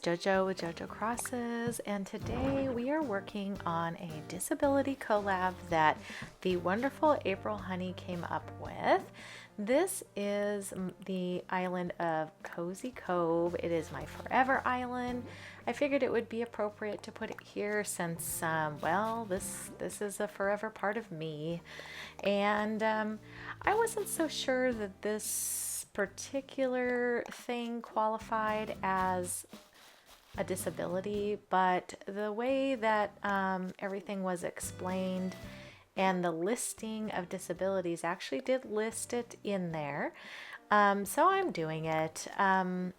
JoJo with JoJo Crosses, and today we are working on a disability collab that the wonderful April Honey came up with. This is the island of Cozy Cove. It is my forever island. I figured it would be appropriate to put it here since, well, this is a forever part of me. And I wasn't so sure that this particular thing qualified as a disability, but the way that everything was explained and the listing of disabilities actually did list it in there. So I'm doing it.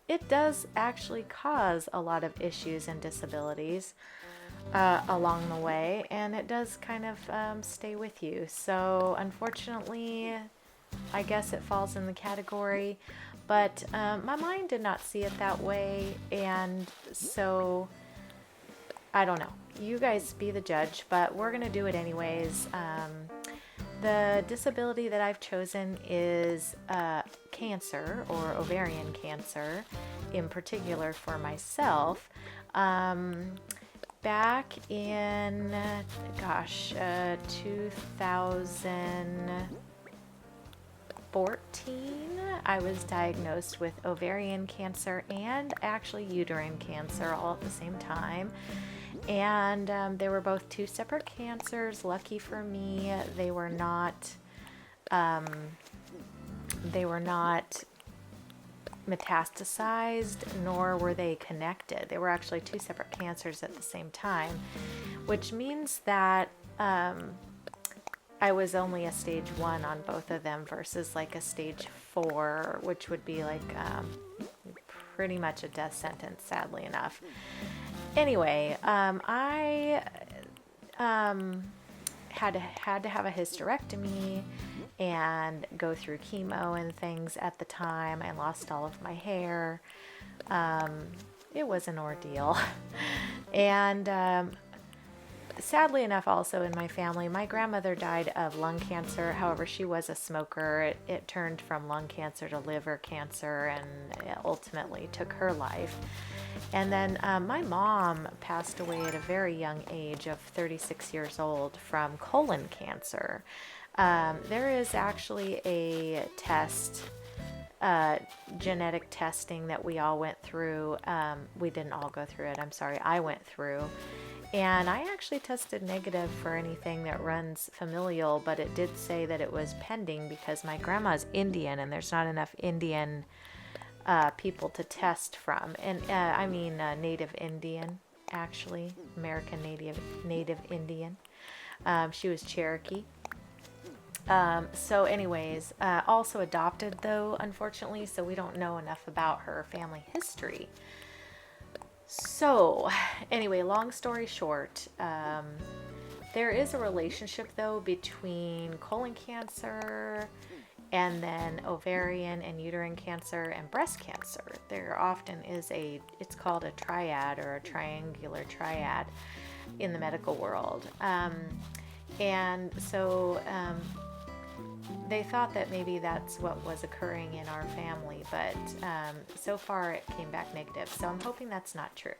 It does actually cause a lot of issues and disabilities along the way, and it does kind of stay with you. So unfortunately, I guess it falls in the category, but my mind did not see it that way, and so I don't know. You guys be the judge, but we're gonna do it anyways. The disability that I've chosen is cancer, or ovarian cancer in particular for myself. Back in, 2014, I was diagnosed with ovarian cancer and actually uterine cancer all at the same time. And they were both two separate cancers. Lucky for me, they were not metastasized, nor were they connected. They were actually two separate cancers at the same time, which means that I was only a stage 1 on both of them versus like a stage 4, which would be like pretty much a death sentence, sadly enough. Anyway, I had to have a hysterectomy and go through chemo and things at the time. I lost all of my hair. It was an ordeal. And sadly enough, also in my family, my grandmother died of lung cancer. However, she was a smoker. It turned from lung cancer to liver cancer, and it ultimately took her life. And then my mom passed away at a very young age of 36 years old from colon cancer. There is actually a test, genetic testing that we all went through. We didn't all go through it. I'm sorry, I went through. And I actually tested negative for anything that runs familial, but it did say that it was pending because my grandma's Indian and there's not enough Indian people to test from. And I mean Native Indian, actually, American Native Indian. She was Cherokee. So anyways, also adopted though, unfortunately, so we don't know enough about her family history. So anyway, long story short, there is a relationship though between colon cancer and then ovarian and uterine cancer and breast cancer. There often is it's called a triad or a triangular triad in the medical world. And so they thought that maybe that's what was occurring in our family, but so far it came back negative. So I'm hoping that's not true.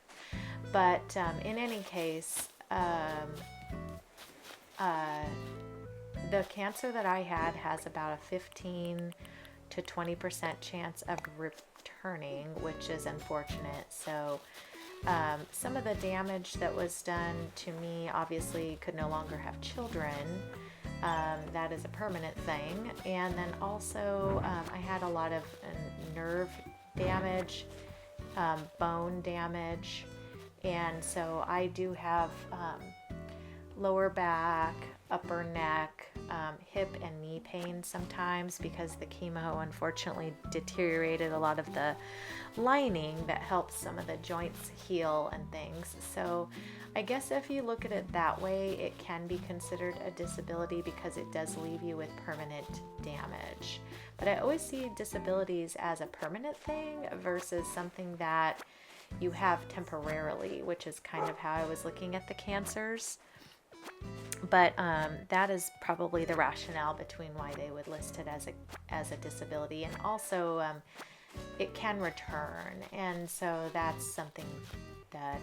But in any case, the cancer that I had has about a 15 to 20% chance of returning, which is unfortunate. So some of the damage that was done to me, obviously could no longer have children. That is a permanent thing. And then also I had a lot of nerve damage, bone damage, and so I do have lower back, upper neck, hip and knee pain sometimes because the chemo unfortunately deteriorated a lot of the lining that helps some of the joints heal and things. So I guess if you look at it that way, it can be considered a disability because it does leave you with permanent damage. But I always see disabilities as a permanent thing versus something that you have temporarily, which is kind of how I was looking at the cancers. But that is probably the rationale between why they would list it as a disability. And also it can return. And so that's something that,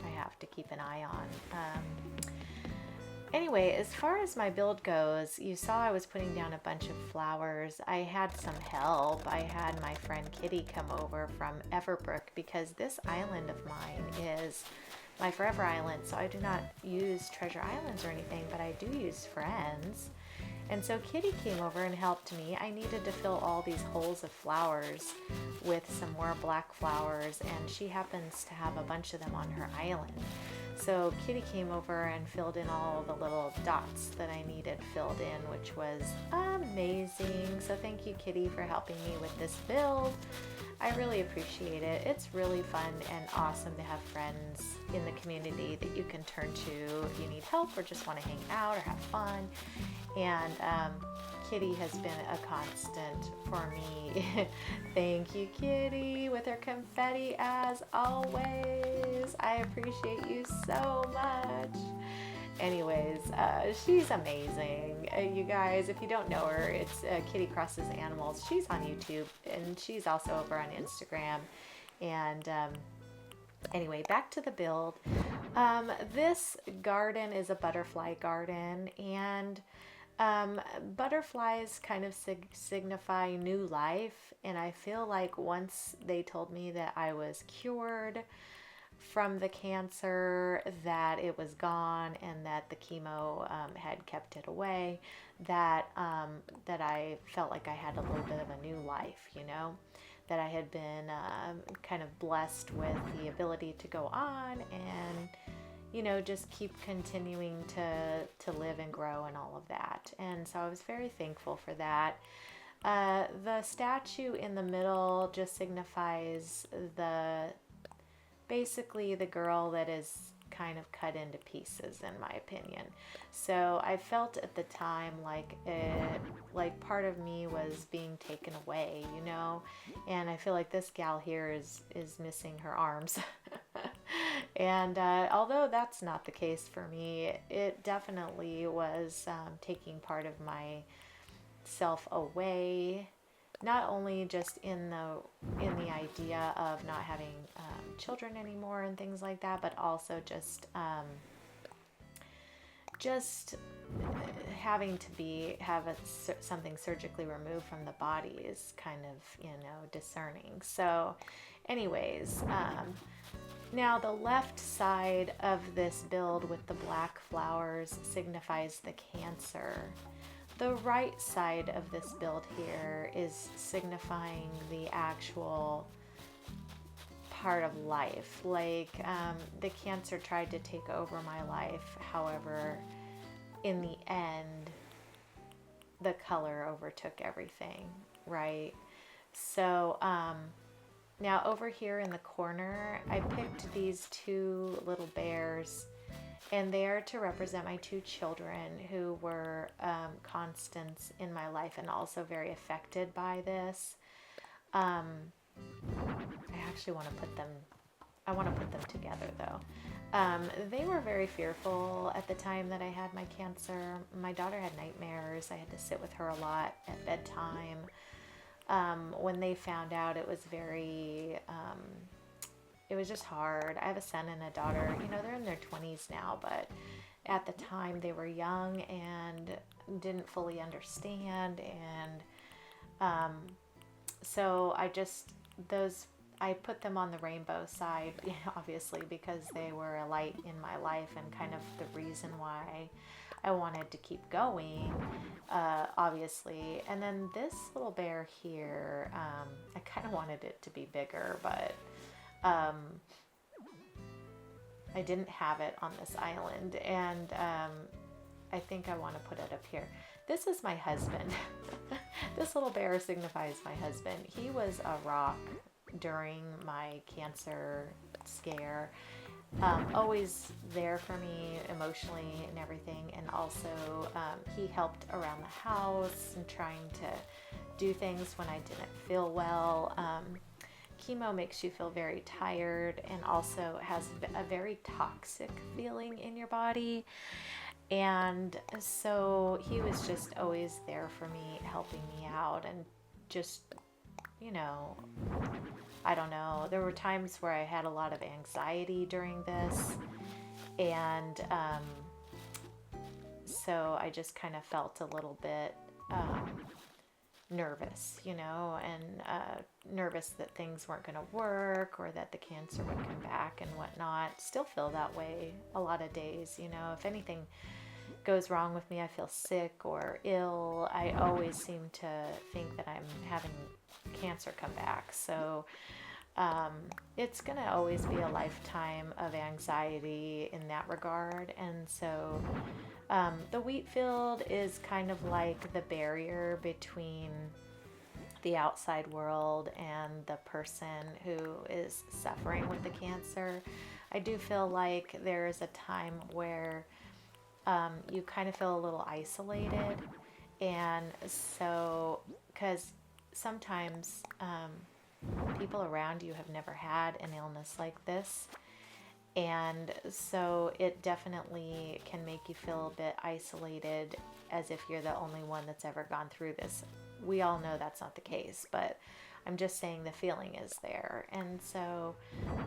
I have to keep an eye on. Anyway, as far as my build goes, you saw I was putting down a bunch of flowers. I had some help. I had my friend Kitty come over from Everbrook, because this island of mine is my forever island. So I do not use treasure islands or anything, but I do use friends. And so Kitty came over and helped me. I needed to fill all these holes of flowers with some more black flowers, and she happens to have a bunch of them on her island. So Kitty came over and filled in all the little dots that I needed filled in, which was amazing. So thank you, Kitty, for helping me with this build. I really appreciate it. It's really fun and awesome to have friends in the community that you can turn to if you need help or just want to hang out or have fun. And Kitty has been a constant for me. Thank you, Kitty, with her confetti as always. I appreciate you so much. Anyways, she's amazing. You guys, if you don't know her, it's Kitty Crosses Animals. She's on YouTube, and she's also over on Instagram. And anyway, back to the build. This garden is a butterfly garden, and butterflies kind of signify new life. And I feel like once they told me that I was cured from the cancer, that it was gone, and that the chemo had kept it away, that I felt like I had a little bit of a new life, that I had been kind of blessed with the ability to go on and just keep continuing to live and grow and all of that. And so I was very thankful for that. The statue in the middle just signifies basically the girl that is kind of cut into pieces, in my opinion. So I felt at the time like part of me was being taken away, and I feel like this gal here is missing her arms. And although that's not the case for me, it definitely was taking part of my self away. Not only just in the idea of not having children anymore and things like that, but also just having to have something surgically removed from the body is kind of discerning. So, anyways, now the left side of this build with the black flowers signifies the cancer. The right side of this build here is signifying the actual part of life. Like the cancer tried to take over my life. However, in the end, the color overtook everything, right? So now over here in the corner, I picked these two little bears, and they are to represent my two children who were constants in my life and also very affected by this. I actually want to put them together though. They were very fearful at the time that I had my cancer. My daughter had nightmares. I had to sit with her a lot at bedtime. When they found out, it was it was just hard. I have a son and a daughter. They're in their 20s now, but at the time they were young and didn't fully understand. And so I put them on the rainbow side, obviously, because they were a light in my life and kind of the reason why I wanted to keep going, obviously. And then this little bear here, I kind of wanted it to be bigger, but I didn't have it on this island, and I think I want to put it up here. This is my husband. This little bear signifies my husband. He was a rock during my cancer scare, always there for me emotionally and everything, and also he helped around the house and trying to do things when I didn't feel well. Chemo makes you feel very tired and also has a very toxic feeling in your body. And so he was just always there for me, helping me out and just, you know, I don't know. There were times where I had a lot of anxiety during this, and so I just kind of felt a little bit nervous, you know, and nervous that things weren't going to work or that the cancer would come back and whatnot. Still feel that way a lot of days, you know. If anything goes wrong with me, I feel sick or ill, I always seem to think that I'm having cancer come back. So it's going to always be a lifetime of anxiety in that regard. And so the wheat field is kind of like the barrier between the outside world and the person who is suffering with the cancer. I do feel like there is a time where you kind of feel a little isolated. And so, because sometimes people around you have never had an illness like this. And so it definitely can make you feel a bit isolated, as if you're the only one that's ever gone through this. We all know that's not the case, but I'm just saying the feeling is there. And so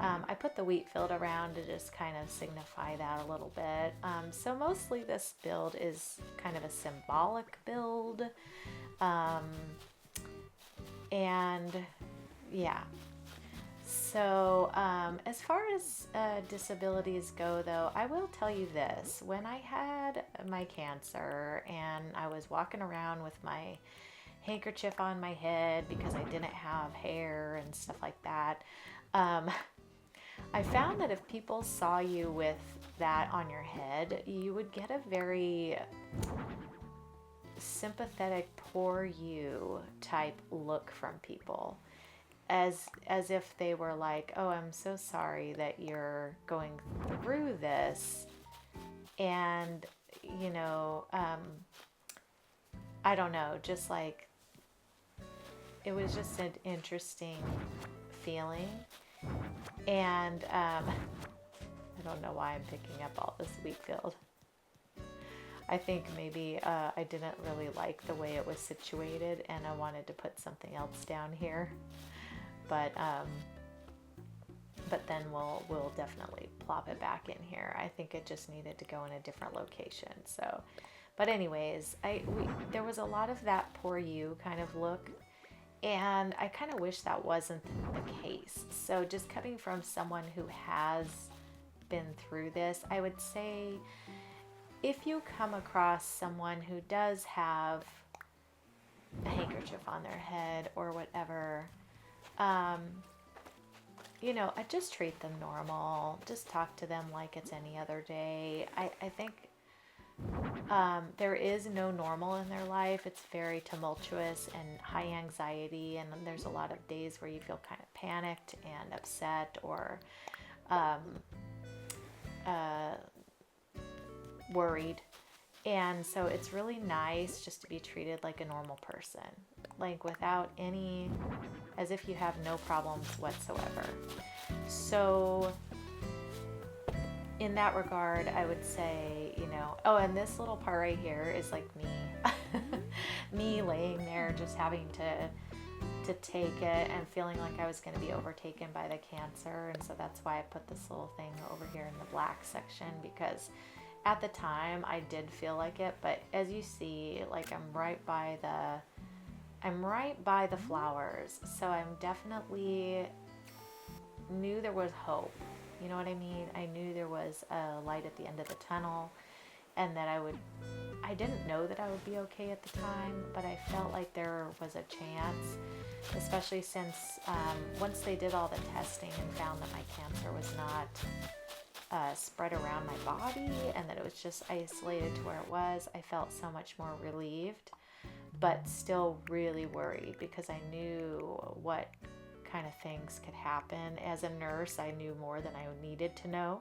I put the wheat field around to just kind of signify that a little bit. So mostly this build is kind of a symbolic build. And yeah. So as far as disabilities go, though, I will tell you this. When I had my cancer and I was walking around with my handkerchief on my head because I didn't have hair and stuff like that, I found that if people saw you with that on your head, you would get a very sympathetic, poor you type look from people. As if they were like, oh, I'm so sorry that you're going through this. And, you know, I don't know, just like, it was just an interesting feeling. And I don't know why I'm picking up all this wheat field. I think maybe I didn't really like the way it was situated, and I wanted to put something else down here. But then we'll definitely plop it back in here. I think it just needed to go in a different location. So, but anyways, there was a lot of that poor you kind of look, and I kind of wish that wasn't the case. So just coming from someone who has been through this, I would say if you come across someone who does have a handkerchief on their head or whatever, you know, I just treat them normal. Just talk to them like it's any other day. I think there is no normal in their life. It's very tumultuous and high anxiety, and there's a lot of days where you feel kind of panicked and upset or worried. And so it's really nice just to be treated like a normal person, like without any, as if you have no problems whatsoever. So in that regard, I would say, you know, oh, and this little part right here is like me, me laying there just having to take it and feeling like I was going to be overtaken by the cancer. And so that's why I put this little thing over here in the black section, because at the time I did feel like it, but as you see, like I'm right by the flowers. So I'm definitely knew there was hope. You know what I mean? I knew there was a light at the end of the tunnel, and that I didn't know that I would be okay at the time, but I felt like there was a chance, especially since once they did all the testing and found that my cancer was not spread around my body and that it was just isolated to where it was, I felt so much more relieved, but still really worried because I knew what kind of things could happen. As a nurse, I knew more than I needed to know.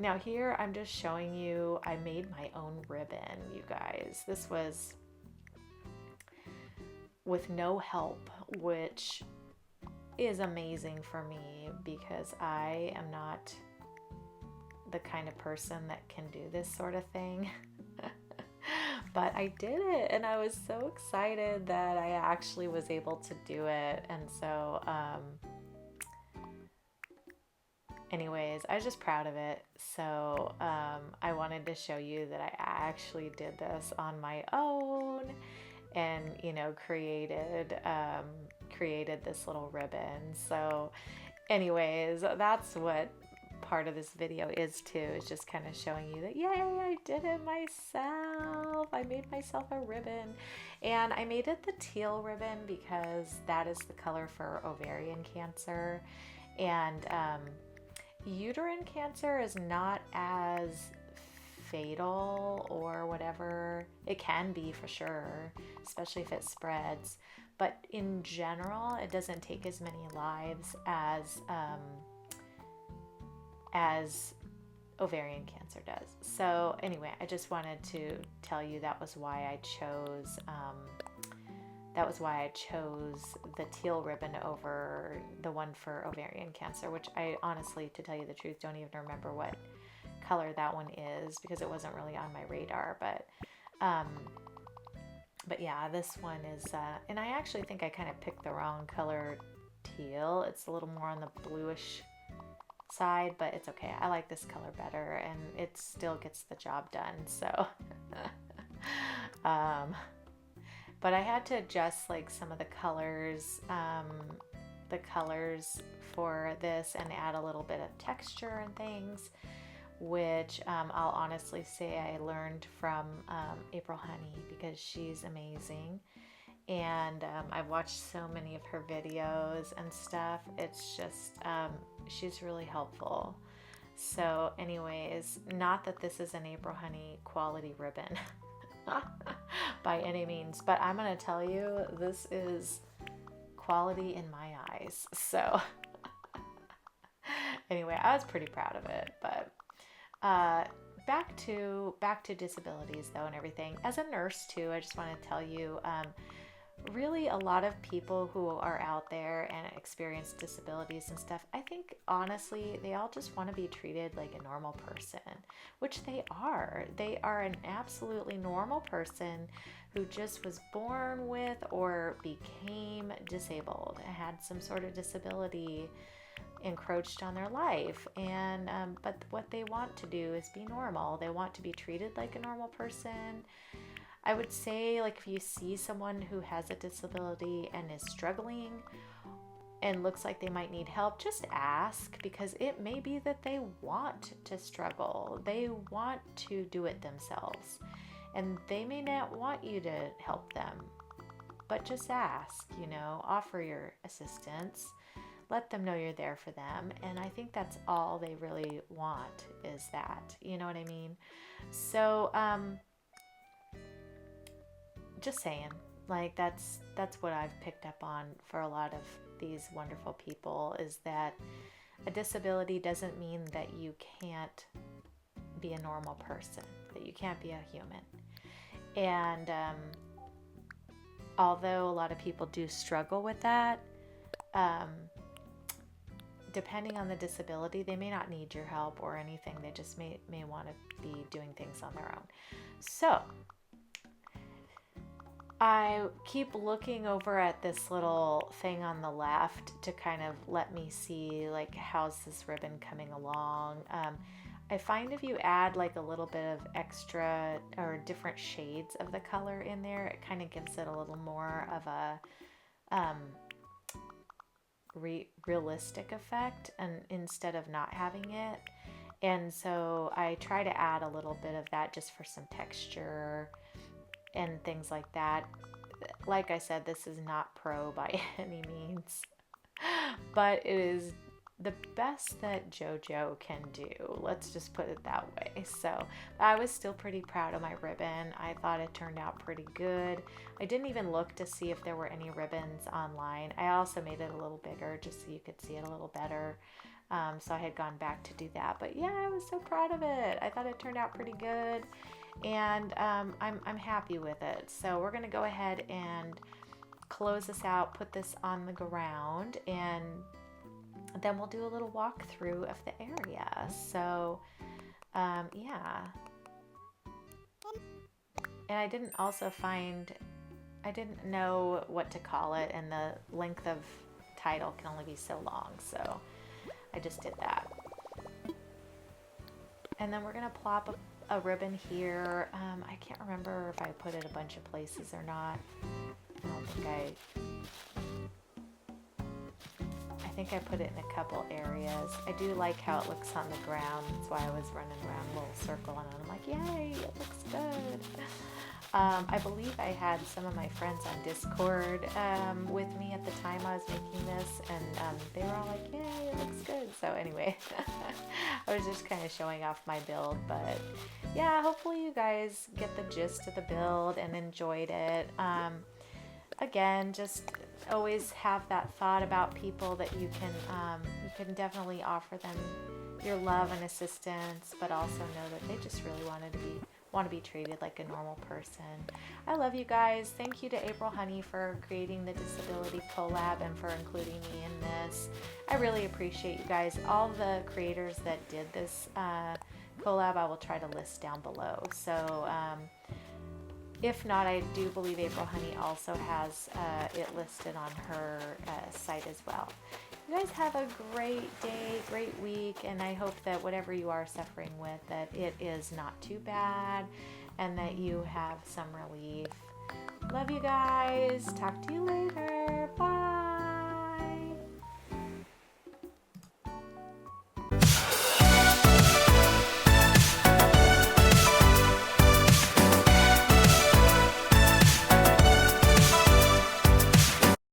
Now here I'm just showing you, I made my own ribbon, you guys. This was with no help, which is amazing for me because I am not the kind of person that can do this sort of thing. But I did it, and I was so excited that I actually was able to do it. And so, anyways, I was just proud of it. So I wanted to show you that I actually did this on my own, and created this little ribbon. So anyways, that's what part of this video is too, is just kind of showing you that, yay, I did it myself. I made myself a ribbon, and I made it the teal ribbon because that is the color for ovarian cancer. And uterine cancer is not as fatal or whatever. It can be for sure, especially if it spreads. But in general, it doesn't take as many lives as ovarian cancer does. So anyway, I just wanted to tell you that was why I chose the teal ribbon over the one for ovarian cancer, which I honestly, to tell you the truth, don't even remember what color that one is because it wasn't really on my radar. But yeah, this one is, and I actually think I kind of picked the wrong color teal. It's a little more on the bluish side, but it's okay. I like this color better, and it still gets the job done. So, but I had to adjust like some of the colors for this, and add a little bit of texture and things, which I'll honestly say I learned from April Honey, because she's amazing. And I've watched so many of her videos and stuff. It's just, she's really helpful. So anyways, not that this is an April Honey quality ribbon by any means, but I'm going to tell you, this is quality in my eyes. So anyway, I was pretty proud of it. But back to disabilities though, and everything. As a nurse too, I just want to tell you, really a lot of people who are out there and experience disabilities and stuff, I think honestly they all just want to be treated like a normal person, which they are. They are an absolutely normal person who just was born with or became disabled, had some sort of disability encroached on their life, and but what they want to do is be normal. They want to be treated like a normal person. I would say, like, if you see someone who has a disability and is struggling and looks like they might need help, just ask, because it may be that they want to struggle. They want to do it themselves, and they may not want you to help them, but just ask, offer your assistance. Let them know you're there for them. And I think that's all they really want, is that, you know what I mean? So, just saying, like, that's what I've picked up on for a lot of these wonderful people, is that a disability doesn't mean that you can't be a normal person, that you can't be a human. And although a lot of people do struggle with that, depending on the disability, they may not need your help or anything. They just may want to be doing things on their own. So I keep looking over at this little thing on the left to kind of let me see, like, how's this ribbon coming along. I find if you add like a little bit of extra or different shades of the color in there, it kind of gives it a little more of a realistic effect, and instead of not having it. And so I try to add a little bit of that just for some texture and things like that. Like I said, this is not pro by any means, but it is the best that JoJo can do. Let's just put it that way. So I was still pretty proud of my ribbon. I thought it turned out pretty good. I didn't even look to see if there were any ribbons online. I also made it a little bigger just so you could see it a little better. So I had gone back to do that. But yeah, I was so proud of it. I thought it turned out pretty good. And I'm happy with it. So we're going to go ahead and close this out, put this on the ground, and then we'll do a little walkthrough of the area. So yeah. And I didn't also find, I didn't know what to call it, and the length of title can only be so long, so I just did that. And then we're gonna plop a ribbon here. I can't remember if I put it a bunch of places or not. I don't think I think I put it in a couple areas. I do like how it looks on the ground. That's why I was running around a little circle and I'm like, yay, it looks good. I believe I had some of my friends on Discord with me at the time I was making this, and they were all like, yay, it looks good. So anyway, I was just kind of showing off my build, but yeah, hopefully you guys get the gist of the build and enjoyed it. Again, just always have that thought about people that you can definitely offer them your love and assistance, but also know that they just really want to be treated like a normal person. I love you guys. Thank you to April Honey for creating the disability collab and for including me in this. I really appreciate you guys. All the creators that did this collab, I will try to list down below. So if not, I do believe April Honey also has it listed on her site as well. You guys have a great day, great week, and I hope that whatever you are suffering with, that it is not too bad and that you have some relief. Love you guys. Talk to you later. Bye.